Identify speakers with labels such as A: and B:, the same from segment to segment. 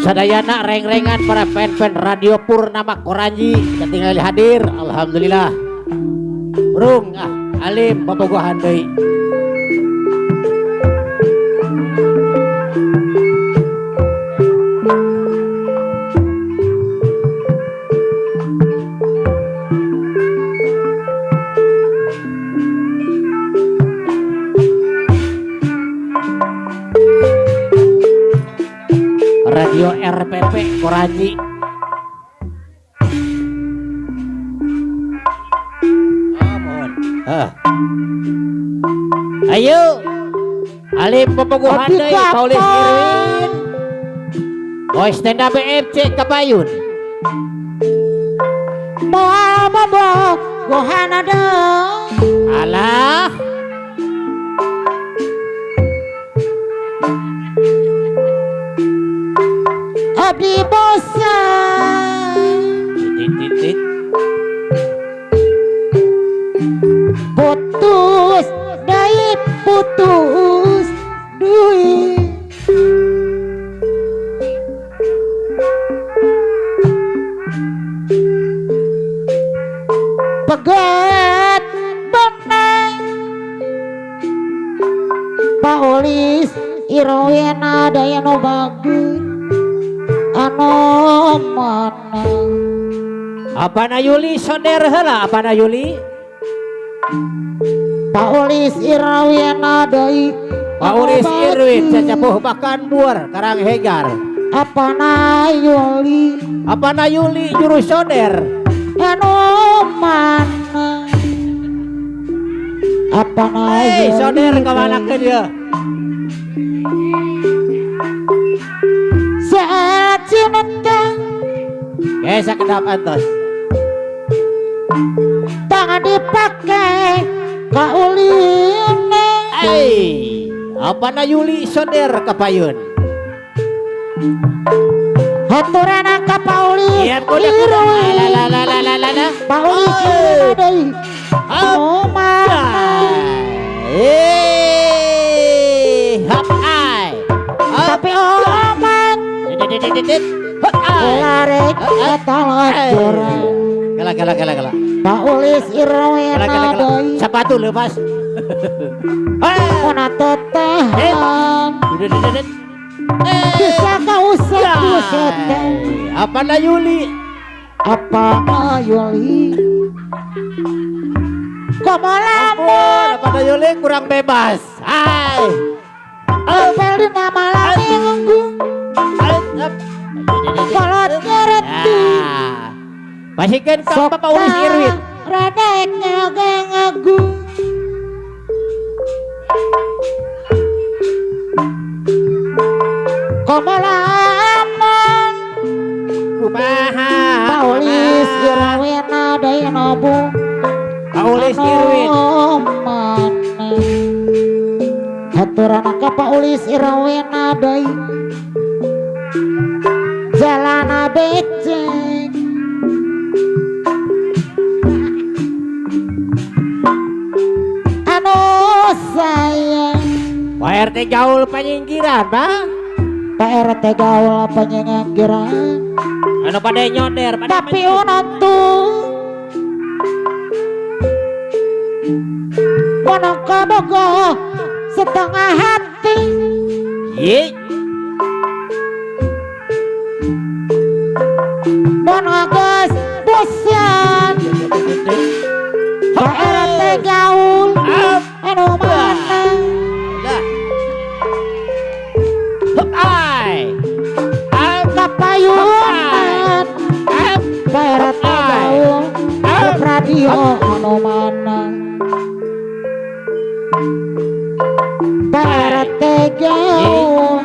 A: Sadayana reng-rengan para fan-fan Radio Purnama Koranji ketinggalan hadir. Alhamdulillah. Burung alim bobogohan deui. Radio RPP Koranji. Mohon. Ayo. Alim pepeguhan deui Paulis Irwin. Oh stand up BFC Kapayun.
B: Moal gohana deui.
A: Alah.
B: Abdi bosan
A: Titit.
B: putus dari putus duit pegat benang Paulis Irwin daya no bagus anu mana
A: Apana Yuli sonder heula apana Yuli?
B: Paulis Irwin deui
A: Paulis Irwin cacapuh bahkan buar karang hegar.
B: apana Yuli
A: Apana Yuli juru sonder?
B: anu mana apana
A: Hei
B: Yuli
A: sonder kemana ke dia?
B: saat cinta
A: Kesa kedap antos.
B: tangan dipakai kauline
A: Hei apana Yuli sonder kapayun?
B: haturana ka Paulis
A: Iyan ko na la
B: Paulis Irwin deui anu mana
A: hap ai.
B: tapi oman larek ketalajurang
A: Gala.
B: Paulis Irwin deui
A: Sepatu lepas.
B: ona tetahan bisa kausah kusetan
A: Apa na Yuli?
B: apa Yuli komolamun
A: Apa na Yuli kurang bebas. Hai.
B: apel di nama laminggu kolot ngerti
A: Pasikan kau Paulis Irwin.
B: radek ngagu komolamun
A: Kumaha.
B: Paulis Irwin deui nobu
A: Paulis Irwin.
B: mana haturana ka Paulis Irwin deui jalana becek anu sayang
A: Pak RT gaul penyingkiran, Pak.
B: Pak RT gaul penyingkiran
A: Anu pada nyonder, pada
B: tapi untung monoko bogo setengah hati
A: Ye.
B: monogos bosan Pak RT gaul anu mana kapayunan Pak RT gaul grup radio anu mana Pak RT gaul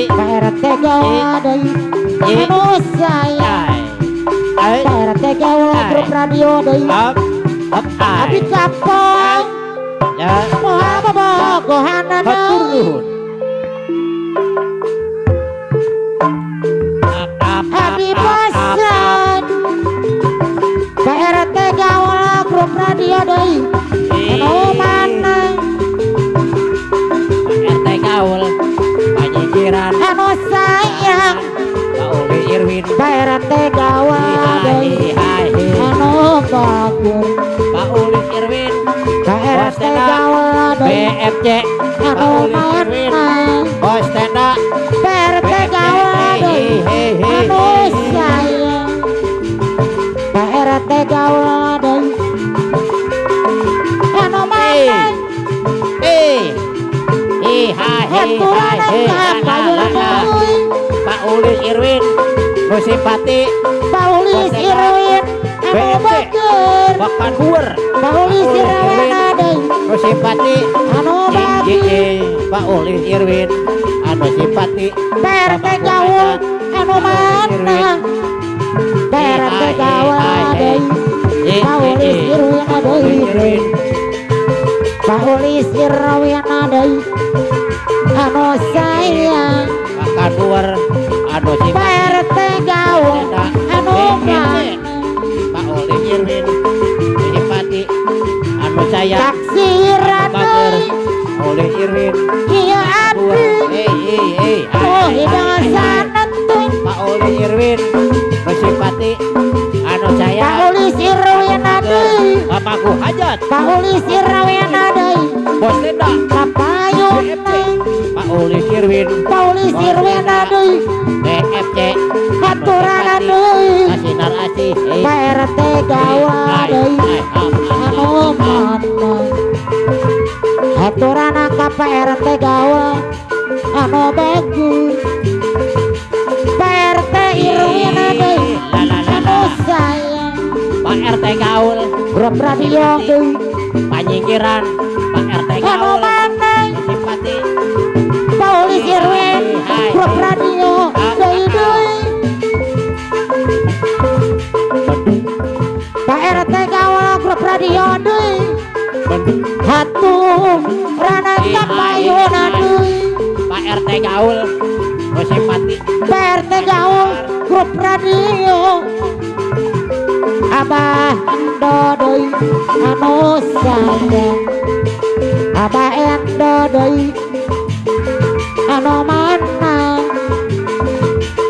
B: Pak RT gaul deui anu sayang Pak RT gaul grup radio deui abdi kapong moal bobogohana deui abdi bosan Pak RT gaul grup radio deui anu mana
A: RT gaul penyingkiran.
B: anu sayang
A: BMC
B: anu mana
A: Bos Tenda
B: PRT gaul anu saya PRT gaul anu mana
A: Pak Ulis Irwin Musipati
B: Pak Ulis Irwin anu bager
A: Bakan Huer
B: Pak Ulis Irwin ada
A: Musipati
B: anu bager
A: Pak Ulis Irwin anu simpati
B: PRT gaul anu mana PRT gaul ada Pak Ulis Irwin ada Pak Ulis Irwin ada anu saya
A: Bakan Huer anu simpati
B: PRT gaul anu mana
A: Pak Ulis Irwin Musipati anu saya
B: taksiran
A: Pak Ulis Irwin
B: iya abdi oh hidangan sanetun
A: Pak Ulis Irwin Musipati anu saya
B: Pak Ulis Irwin ada
A: Bapakku Hajat
B: Pak Ulis Irwin ada
A: Bos Tenda
B: Kapayun
A: Pak Ulis Irwin
B: Pak Ulis Irwin ada
A: BFC
B: haturan ada
A: Kasinar Asih
B: PRT gaul ada anu mana haturan angka PRT gaul anu bagus PRT Irwin ada anu saya
A: Pak RT Gaul
B: grup radio
A: Panyingkiran Pak RT
B: anu
A: Gaul
B: mana
A: Simpati
B: Pak Ulis Irwin grup radio deui Pak RT gaul grup radio deui haturan angka payun deui
A: Pak RT Gaul Simpati
B: PRT gaul grup radio Abah Endo deui anu saya Abah Endo deui anu mana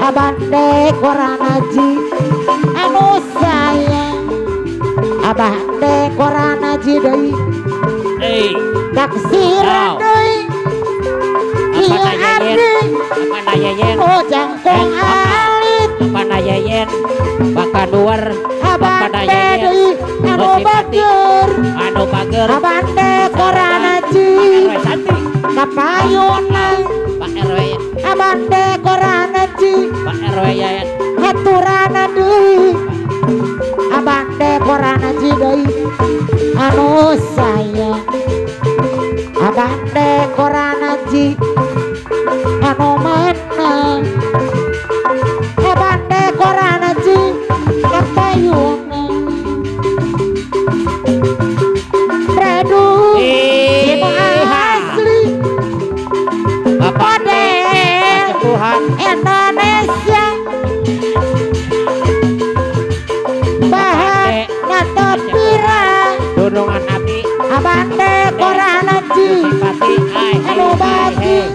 B: Abah Dekoran Haji anu saya Abah Dekoran Haji deui taksiran deui iya abdi
A: Apa nayayen
B: oh jangkung alit
A: Apa nayayen Bakan Huer
B: Abah deui anu bager
A: anu bager
B: Abah Dekoran Haji
A: Santi
B: kapayuna
A: Pak RW
B: Abah Dekoran Haji
A: Pak RW ya
B: haturan deui Abah Dekoran Haji deui anu saya Abah Dekoran Haji anu mana Abah Dekoran Haji kapayuna Redu Cino asli
A: Bapak
B: model
A: Tuhan
B: Indonesia bahan nyata pirang
A: Dunungan Api
B: Abah Dekoran Haji
A: Musipati
B: anu bagus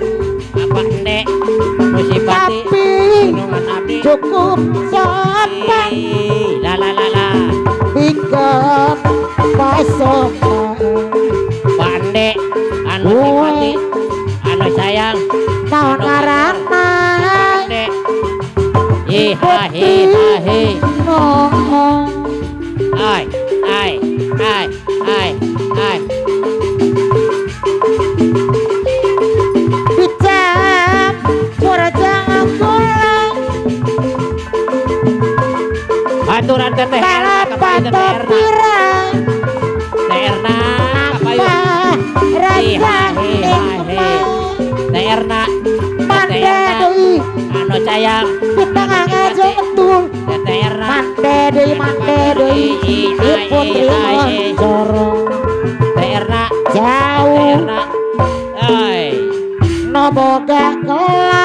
A: Apa Ndek Musipati
B: tapi
A: Dunungan Api
B: cukup sopan
A: La la la la
B: bikin pasokan
A: Pak Ndek anu simpati anu sayang
B: naon ngaranna
A: Ndek Iha iha hi
B: no
A: ai ai ai ai ai
B: Bicam jangan pulang
A: Baturan teteh
B: balapan pirang
A: Terna
B: apa rasa nikmat
A: Terna
B: mande deui
A: anu sayang
B: kita ngajeng betul
A: Terna
B: mande deui putri Moncoro
A: Terna
B: jauh
A: Terna ai
B: no boga kelas